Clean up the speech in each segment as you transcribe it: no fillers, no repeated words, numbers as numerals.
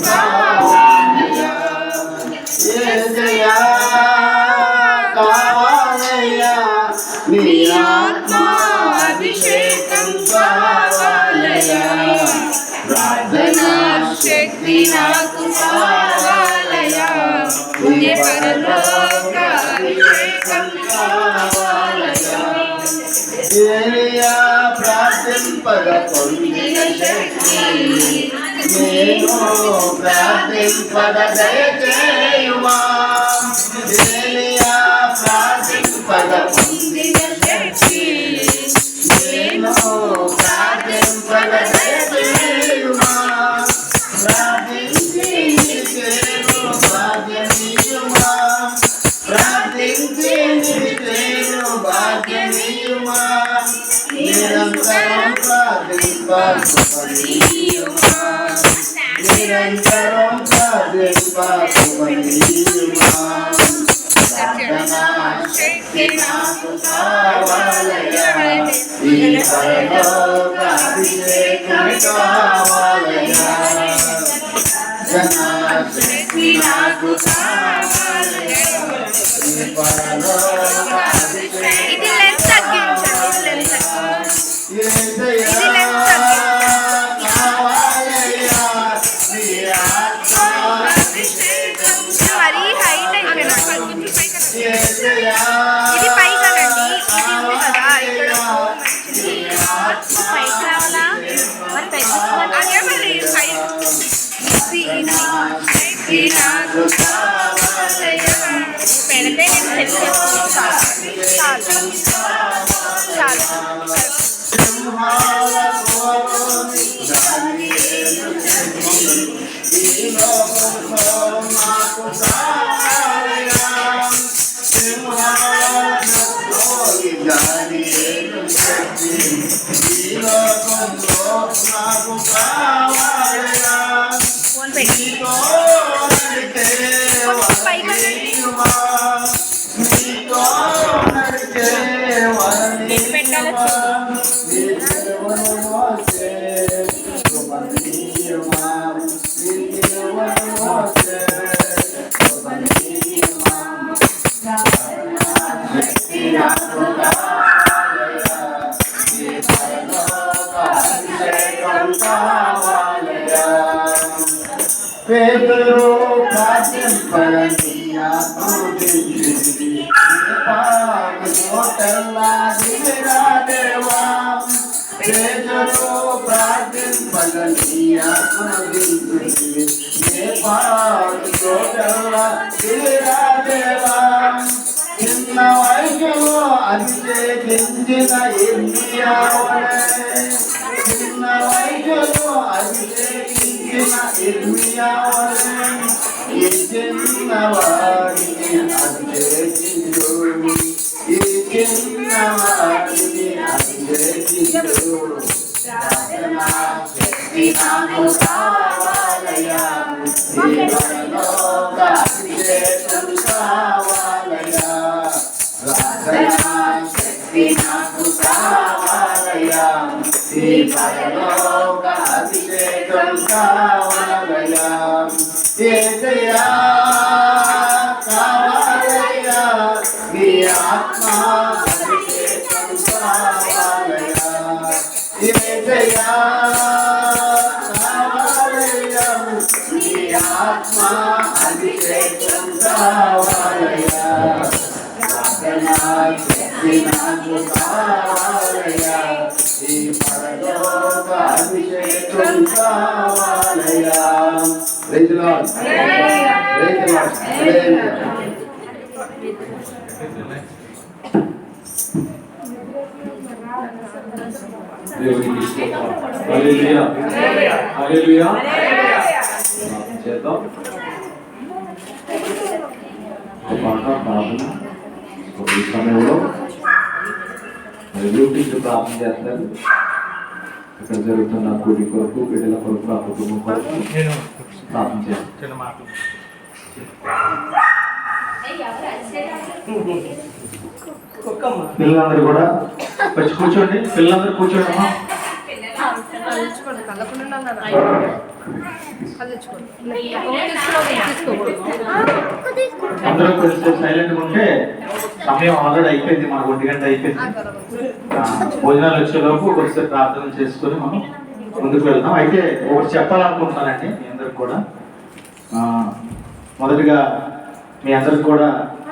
కావాలయ్యా యేసయ్యా కావాలయ్యా నీ ఆత్మ అభిషేకం కావాలయ్యా ప్రార్థనా శక్తి నాకు కావాలయ్యా నీ పరలోక అభిషేకం కావాలయ్యా ఏలియా ప్రార్థింపగ పొందిన శక్తి నేను ప్రార్థింపగ దయచేయుమా ఏలియా ప్రార్థింపగ పొందిన శక్తి నేను ప్రార్థింపగ దయచేయుమా ప్రార్థించి నీకేను భాగ్యమీయుమా ప్రార్థించి నీకేను భాగ్యమీయుమా నిరంతరం ప్రార్థింపకృపణీయుమా నిరంతరం ప్రార్థింపకృపణీయుమా ప్రార్థనా శక్తి నాకు కావాలయ్యా ఈ పరలోక అభిషేకం కావాలయ్యా ప్రార్థనా శక్తి నాకు కావాలయ్యా ఈ పరలోక అభిషేకం ఇది పై కదండి, ఇది ఉంది కదా ఇక్కడ పైకి రావాలా మరి పెడితే నేను చాలు చాలు ఫోన్ పెట్టి పేదరు ప్రార్థింపరనియా స్తుతించిరి పాపతోటల్లా దివిరా దేవా పేదరు ప్రార్థింపరనియా స్తుతించిరి పాపతోటల్లా దివిరా దేవా చిన్న వయసులో అభిషేకించిన ఇర్మియావలే చిన్న వయసులో అభిషేకించిన ఇర్మియావలే ఈ చిన్నవాడిని అభిషేకించు ఈ చిన్నవాడిని అభిషేకించు ప్రార్థనా శక్తి నాకు కావాలయ్యా ఈ పరలోక అభిషేకం కావాలయ్యా ప్రార్థనా శక్తి నాకు కావాలయ్యా ఈ పరలోక అభిషేకం కావాలయ్యా యేసయ్యా కావాలయ్యా నీ ఆత్మ అభిషేకం కావాలయ్యా యేసయ్యా కావాలయ్యా నీ ఆత్మ అభిషేకం కావాలయ్యా ప్రార్థనా శక్తి నాకు కావాలయ్యా ఈ పరలోక అభిషేకం కావాలయ్యా praise the lord praise the lord దేవునికి స్తోత్రం హల్లెలూయా హల్లెలూయా చేద్దాం పాట ప్రార్థన ఈ సమయంలో డ్యూటీకి ప్రార్థన చేస్తారు ఇక్కడ జరుగుతున్న కూడి కొరకు బిడ్డల కొరకు ఆ కుటుంబం కొరకు ప్రార్థన చేస్తారు పిల్లలందరూ కూడా వచ్చి కూర్చోండి పిల్లలందరూ కూర్చోండి అమ్మా తెచ్చుకోండి కలపకుండా తెచ్చుకోండి. అందరూ కొంచెం సైలెంట్గా ఉంటే సమయం ఆల్రెడీ అయిపోయింది, మనకు 1 గంట అయిపోయింది. భోజనాలు వచ్చేలోపు కొంచెం ప్రార్థన చేసుకొని మనం ముందుకు వెళ్దాం. అయితే ఒకటి చెప్పాలనుకుంటున్నానండి మీ అందరికి కూడా. మొదటిగా మీ అందరికి కూడా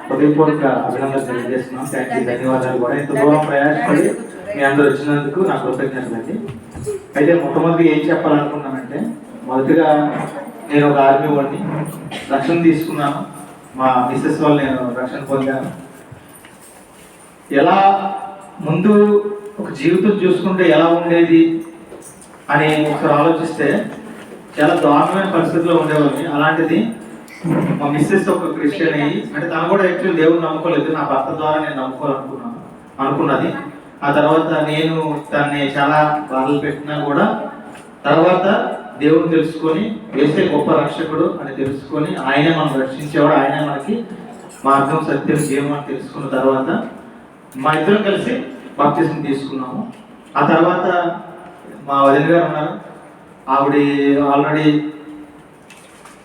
హృదయపూర్వక అభినందనలు తెలియజేస్తున్నాం. ధన్యవాదాలు కూడా. ఇంత దూరం ప్రయాసపడి మీ అందరు వచ్చినందుకు నా కృతజ్ఞతలండి. అయితే మొట్టమొదటిగా ఏం చెప్పాలనుకున్నానంటే, మొదటిగా నేను ఒక ఆర్మీ వాడిని, రక్షణ తీసుకున్నాను. మా మిస్సెస్ వాళ్ళు నేను రక్షణ పొందాను. ఎలా ముందు ఒక జీవితం చూసుకుంటే ఎలా ఉండేది అని ఒకసారి ఆలోచిస్తే చాలా దారుణమైన పరిస్థితిలో ఉండేవాడిని. అలాంటిది మా మిస్సెస్ ఒక క్రిస్టియన్ అయ్యి, అంటే తను కూడా యాక్చువల్ దేవుని నమ్ముకోలేదు, నా భర్త ద్వారా నేను అనుకున్నది. ఆ తర్వాత నేను తనని చాలా బాధలు పెట్టినా కూడా తర్వాత దేవుని తెలుసుకొని వేసే గొప్ప రక్షకుడు అని తెలుసుకొని ఆయనే మనం రక్షించేవాడు, ఆయనే మనకి మార్గం సత్యం జీవం అని తెలుసుకున్న తర్వాత మా ఇద్దరం కలిసి బాప్తిజం తీసుకున్నాము. ఆ తర్వాత మా వదిన గారు ఉన్నారు, ఆవిడ ఆల్రెడీ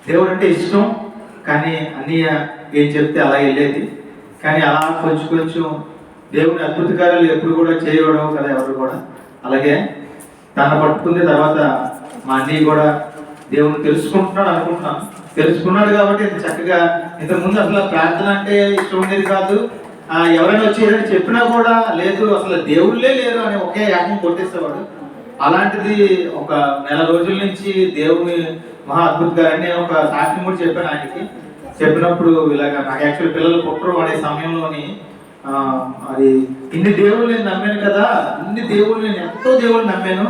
దేవుడు అంటే ఇష్టం, కానీ అన్నయ్య ఏం చెప్తే అలా వెళ్ళేది. కానీ అలా కొంచెం దేవుని అద్భుత కార్యాలు ఎప్పుడు కూడా చేయడం కదా ఎవరు కూడా. అలాగే తన పట్టుకుంది. తర్వాత మా అన్నయ్య కూడా దేవుని తెలుసుకుంటున్నాడు అనుకుంటున్నాను. తెలుసుకున్నాడు కాబట్టి ఇంత చక్కగా, ఇంతకుముందు అసలు ప్రార్థన అంటే ఇష్టం ఉండేది కాదు. ఎవరైనా వచ్చి ఏదైనా చెప్పినా కూడా లేదు, అసలు దేవుళ్ళే లేరు అని ఒకే యాజ్ఞం కొట్టేసేవాడు. అలాంటిది ఒక నెల రోజుల నుంచి దేవుని మహా అద్భుత గారని నేను ఒక సాక్ష్యం కూడా చెప్పాను ఆయనకి. చెప్పినప్పుడు ఇలాగ నాకు యాక్చువల్ పిల్లలు పుట్టరు అనే సమయంలోని అది ఇన్ని దేవుళ్ళు నేను నమ్మాను కదా, ఇన్ని దేవుళ్ళు నేను ఎంతో దేవుళ్ళు నమ్మాను,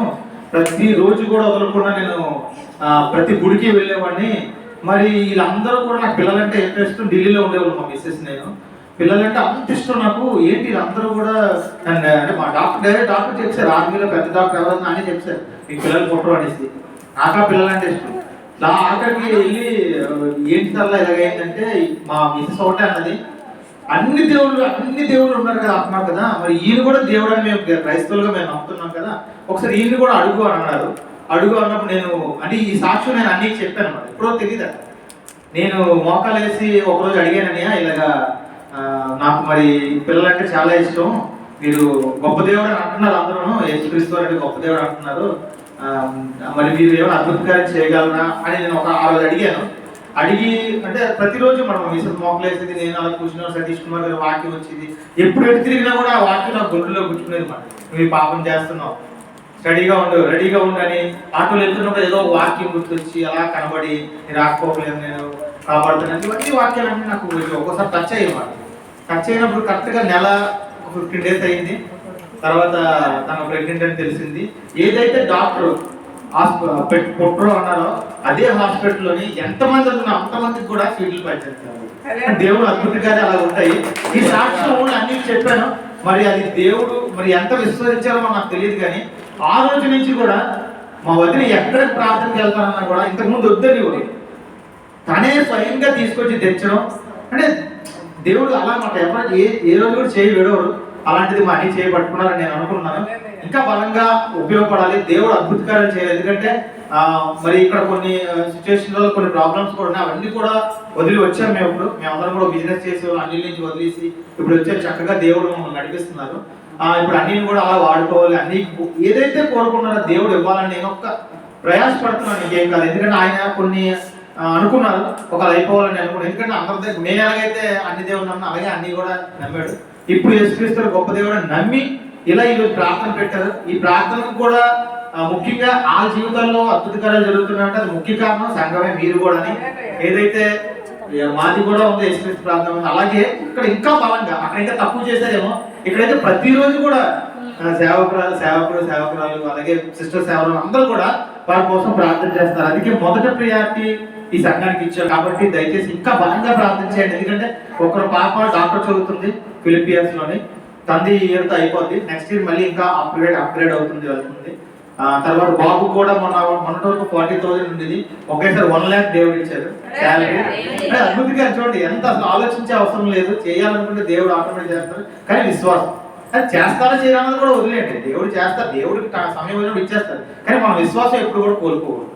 ప్రతి రోజు కూడా వదలకుండా నేను ప్రతి గుడికి వెళ్ళేవాడిని. మరి వీళ్ళందరూ కూడా నాకు పిల్లలంటే ఇంట్రెస్ట్. ఢిల్లీలో ఉండేవాళ్ళు మా మిస్సెస్, నేను పిల్లలంటే అంత ఇష్టం నాకు. ఏంటి వీళ్ళందరూ కూడా అంటే మా డాక్టర్ చెప్పారు, ఆర్మీలో పెద్ద డాక్టర్ ఎవరన్నా అని చెప్పారు మీకు పిల్లలు పుట్టరు అనేసి. నాకు పిల్లలంటే ఇష్టం. ఆఖరికి వెళ్ళి ఏంటి తల్లా ఇలాగైందంటే మా మిస్సెస్ ఒకటే అన్నది, అన్ని దేవుళ్ళు ఉన్నారు కదా అంటున్నారు కదా, మరి ఈయన కూడా దేవుడు అని మేము క్రైస్తవులుగా మేము నమ్ముతున్నాం కదా, ఒకసారి ఈయన కూడా అడుగు అని అన్నారు. అడుగు అన్నప్పుడు నేను అంటే ఈ సాక్ష్యం నేను అన్నీ చెప్పాను అన్నమాట. ఎప్పుడో తెలియదు. నేను మోకాలు వేసి ఒకరోజు అడిగానని, ఇలాగా నాకు మరి పిల్లలంటే చాలా ఇష్టం, మీరు గొప్ప దేవుడు అని అంటున్నారు, అందరూ యేసుక్రీస్తు అంటే గొప్ప దేవుడు అంటున్నారు, మరి మీరు ఏమైనా అద్భుతకార్యం చేయగలరా అని నేను ఒక 6 రోజు అడిగాను. అడిగి అంటే ప్రతిరోజు మనం మిస్సెస్ మోకలు వేసేది, నేను అలా కూర్చున్నాను, సతీష్ కుమార్ గారు వాక్యం వచ్చేది, ఎప్పుడు ఎటు తిరిగినా కూడా ఆ వాక్యం నా గుండెలో కూర్చునేది మాట. నువ్వు పాపం చేస్తున్నావు, స్టడీగా ఉండు, రెడీగా ఉండని. ఆటోలు వెళ్తున్నప్పుడు ఏదో వాక్యం గుర్తొచ్చి అలా కనబడి నేను రాకపోలేదు, నేను కాపాడుతున్నాను, ఇవన్నీ వాక్యాలన్నీ నాకు ఒక్కోసారి టచ్ అయ్యేమాట. టచ్ అయినప్పుడు కరెక్ట్గా నెల 15 days అయింది. తర్వాత తన ప్రెగ్నెంట్ అని తెలిసింది. ఏదైతే డాక్టర్ పుట్టరు అన్నారో అదే హాస్పిటల్లోని ఎంతమంది ఉన్నా అంతమందికి కూడా సీట్లు పనిచేస్తారు. దేవుడు అద్భుతంగానే అలా ఉంటాయి. ఈ సాక్ష్యం అన్ని చెప్పాను. మరి అది దేవుడు మరి ఎంత విశ్వసించారో నాకు తెలియదు. కానీ ఆ రోజు నుంచి కూడా మా వదిన ఎక్కడ ప్రార్థనకి వెళ్తానన్నా కూడా ఇంతకుముందు వద్దని తనే స్వయంగా తీసుకొచ్చి తెచ్చడం. అంటే దేవుడు అలా మాట ఎవరు ఏ రోజు కూడా చేయి విడవరు. అలాంటిది మా అన్ని చేయబట్టుకున్నారని నేను అనుకున్నాను. ఇంకా బలంగా ఉపయోగపడాలి, దేవుడు అద్భుతకార్యాలు చేయాలి. ఎందుకంటే మరి ఇక్కడ కొన్ని సిచ్యువేషన్లో కొన్ని ప్రాబ్లమ్స్ కూడా ఉన్నాయి, అవన్నీ కూడా వదిలి వచ్చాము. మేమందరం కూడా బిజినెస్ చేసి అన్ని నుంచి వదిలేసి ఇప్పుడు వచ్చే చక్కగా దేవుడు మమ్మల్ని నడిపిస్తున్నారు. ఇప్పుడు అన్నిని కూడా అలా వాడుకోవాలి. అన్ని ఏదైతే కోరుకున్నారో దేవుడు ఇవ్వాలని నేను ఒక్క ప్రయాసపడుతున్నాను, ఇంకేం కాదు. ఎందుకంటే ఆయన కొన్ని అనుకున్నారు ఒకళ్ళు అయిపోవాలని అనుకున్నాను. ఎందుకంటే అందరి దగ్గర నేను ఎలాగైతే అన్ని దేవుడు నమ్మినా అలాగే అన్ని కూడా నమ్మాడు. ఇప్పుడు యేసుక్రీస్తు గొప్ప దేవుడు నమ్మి ఇలా ఈరోజు ప్రార్థన పెట్టారు. ఈ ప్రార్థనకు కూడా ముఖ్యంగా ఆ జీవితాల్లో అద్భుతకార్యాలు జరుగుతున్నాయంటే అది ముఖ్య కారణం సంఘమే, మీరు కూడా. ఏదైతే మాది కూడా ఉంది యేసుక్రీస్తు ప్రార్థన, అలాగే ఇక్కడ ఇంకా బలంగా, అక్కడ ఇంకా తక్కువ చేశారేమో, ఇక్కడైతే ప్రతిరోజు కూడా సేవకురాలు అలాగే సిస్టర్ సేవలు అందరూ కూడా వారి కోసం ప్రార్థన చేస్తారు. అందుకే మొదటి ప్రియారిటీ ఈ సంఘానికి ఇచ్చారు. కాబట్టి దయచేసి ఇంకా బలంగా ప్రార్థన చేయండి. ఎందుకంటే ఒకరు పాప డాక్టర్ చదువుతుంది ఫిలిపియన్స్ లోని, తండ్రి ఇయర్తో అయిపోద్ది, నెక్స్ట్ ఇయర్ మళ్ళీ ఇంకా అప్గ్రేడ్ అవుతుంది వెళ్తుంది. తర్వాత బాబు కూడా మొన్నటి వరకు 40,000 ఉండేది, ఒకేసారి 1 lakh దేవుడు ఇచ్చారు శాలరీ. అద్భుతంగా చూడండి, ఎంత అసలు ఆలోచించే అవసరం లేదు, చేయాలనుకుంటే దేవుడు ఆటోమేటిక్ చేస్తారు. కానీ విశ్వాసం అది చేస్తారో చేయరామని కూడా వదిలేండి. దేవుడు చేస్తారు, దేవుడికి సమయం వచ్చినప్పుడు ఇచ్చేస్తారు. కానీ మన విశ్వాసం ఎప్పుడు కూడా కోల్పోకూడదు.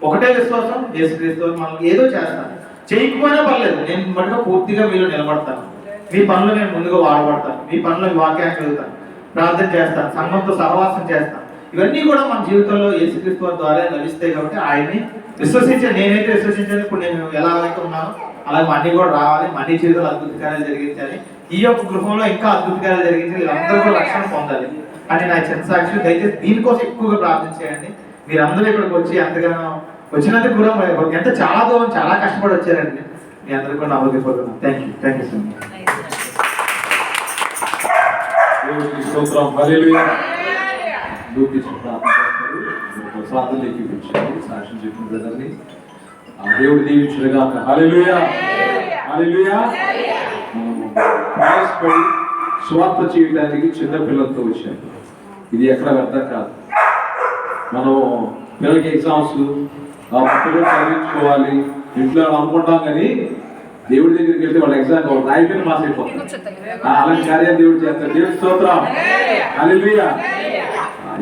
ఒకటే విశ్వాసం, యేసుక్రీస్తు మనం ఏదో చేస్తాను, చేయకపోయినా పర్లేదు, నేను మటుగా పూర్తిగా మీలో నిలబడతాను, మీ పనులు నేను ముందుగా వాడబడతాను, మీ పనులు వాక్యాన్ని చదువుతాను, ప్రార్థన చేస్తాను, సంఘంతో సహవాసం చేస్తాను. ఇవన్నీ కూడా మన జీవితంలో యేసుక్రీస్తు వారి ద్వారా లభిస్తాయి. కాబట్టి ఆయన్ని విశ్వసించాను. నేనైతే విశ్వసించాను, ఇప్పుడు నేను ఎలా అయితే ఉన్నానో అలాగే మనీ కూడా రావాలి, మనీ జీవితంలో అద్భుత కార్యాలు జరిగించాలి, ఈ యొక్క గృహంలో ఇంకా అద్భుత కార్యాలు జరిగించాలి, వీళ్ళందరూ కూడా రక్షణ పొందాలి అని నా చిన్న సాక్షి. దయచేసి దీనికోసం ఎక్కువగా ప్రార్థన చేయండి. మీరందరూ ఇక్కడికి వచ్చి ఎంతగానో వచ్చినందుకు కూడా ఎంత చాలా దూరం చాలా కష్టపడి వచ్చారండి. మీ అందరికీ కూడా నమ్మకపోతున్నాను. Thank you so much. స్తోత్రం. హల్లెలూయా. ప్రార్థన ఎక్కిపించండి. సాక్ష్యం చెప్పిన బ్రదర్ని దేవుడు దీవించుడుగా. హల్లెలూయా. హల్లెలూయా. ప్రయాసపడి స్వార్థ చేయడానికి చిన్న పిల్లలతో వచ్చాను. ఇది ఎక్కడ వ్యర్థం కాదు. మనం పిల్లలకి ఎగ్జామ్స్ పిల్లలు చదివించుకోవాలి ఇంట్లో అనుకుంటాం, కానీ దేవుడి దగ్గరికి వెళ్తే వాళ్ళ ఎగ్జామ్ రాయిపోయిన మాస్ అయిపోతుంది. అలాంటి కార్యాలు దేవుడు చేస్తారు. దేవుడి స్తోత్రం. హల్లెలూయా.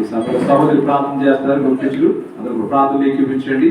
ఈ సహోదరి ప్రార్థన చేస్తారు. గుర్తించులు అందరూ ప్రార్థన ఎక్కిపించండి.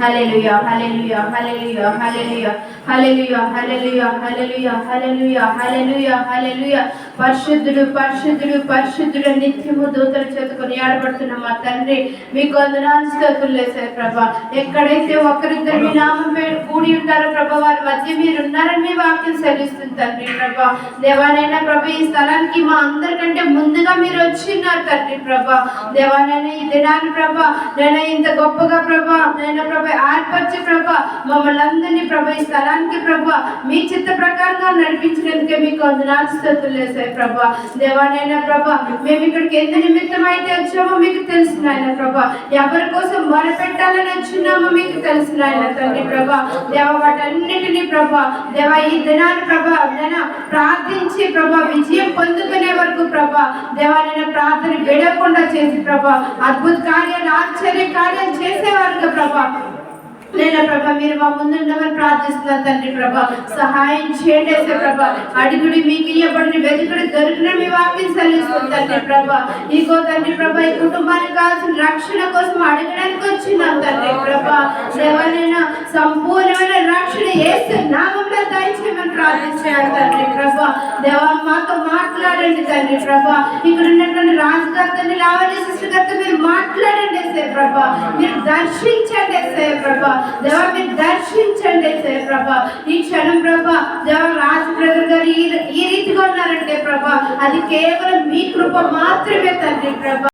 హల్లెలూయా హల్లెలూయా హల్లెలూయా హల్లెలూయా హల్లెలూయా హల్లెలూయా హల్లెలూయా హల్లెలూయా హల్లెలూయా హల్లెలూయా. పరిశుద్ధుడు పరిశుద్ధుడు పరిశుద్ధుడు నిత్యము దూతల చేత కొనియాడబడుతున్న మా తండ్రి, మీకు వందనాలు స్తోత్రాలు యేసయ్య ప్రభా. ఎక్కడైతే ఒకరిద్దరు మీ నామం పేరు కూడి ఉంటారో ప్రభా, వారి మధ్య మీరు ఉన్నారని మీ వాక్యం సెలవిస్తుంది తండ్రి ప్రభా. దేవానైనా ప్రభా, ఈ స్థలానికి మా అందరికంటే ముందుగా మీరు వచ్చిన్నారు తండ్రి ప్రభా. దేవానైనా ఈ దినాన్ని ప్రభా, నేను ఇంత గొప్పగా ప్రభా, నేను ప్రభా ఆర్పరిచి ప్రభా మమ్మల్ని అందరినీ ప్రభా ఈ స్థలానికి ప్రభా మీ చిత్త ప్రకారంగా నడిపించినందుకే మీకు వందనాలు స్తోత్రాలు యేసయ్య ప్రభా. దేవానైనా ప్రభా, మేము ఇక్కడికి ఎందుకు నిమిత్తం అయితే వచ్చామో మీకు తెలుసు నాయన ప్రభా. ఎవరి కోసం మొరపెట్టాలని వచ్చినామో మీకు తెలుసు నాయన తండ్రి ప్రభా. దేవ వాటన్నిటినీ ప్రభా దేవ ఈ దినాన్ని ప్రభా నేను ప్రార్థించి ప్రభా విజయం పొందుకునే వరకు ప్రభా దేవానైనా ప్రార్థన విడకుండా చేసి ప్రభా అద్భుత కార్యాలు ఆశ్చర్య కార్యాలు చేసేవారుగా ప్రభా నేను ప్రభా మీరు మా ముందుండమని ప్రార్థిస్తున్నాను తండ్రి ప్రభా. సహాయం చేయండి ప్రభా. అడుగుడి మీకు ఇవ్వబడిన వెతుకుడు దొరికిన మీ వాక్యం సెలవిస్తుంది తండ్రి ప్రభా. ఇగో తండ్రి ప్రభా, ఈ కుటుంబానికి కావాల్సిన రక్షణ కోసం అడగడానికి వచ్చినాం తండ్రి ప్రభా. దేవాలైనా సంపూర్ణమైన రక్షణ యేసు నామములో దయచేయమని ప్రార్థించాను తండ్రి ప్రభా. దేవా మాతో మాట్లాడండి తండ్రి ప్రభా. ఇక్కడ ఉన్నటువంటి రాజుగారి తండ్రి లావణ్య సిస్టర్ గారితో మీరు మాట్లాడండి ప్రభా. మీరు దర్శించండి ప్రభా. దేవా మీరు దర్శించండి ప్రభా. ఈ క్షణం ప్రభా దేవ రాజు బ్రదర్ గారు ఈ రీతిగా ఉన్నారంటే ప్రభా అది కేవలం మీ కృప మాత్రమే తండ్రి ప్రభా.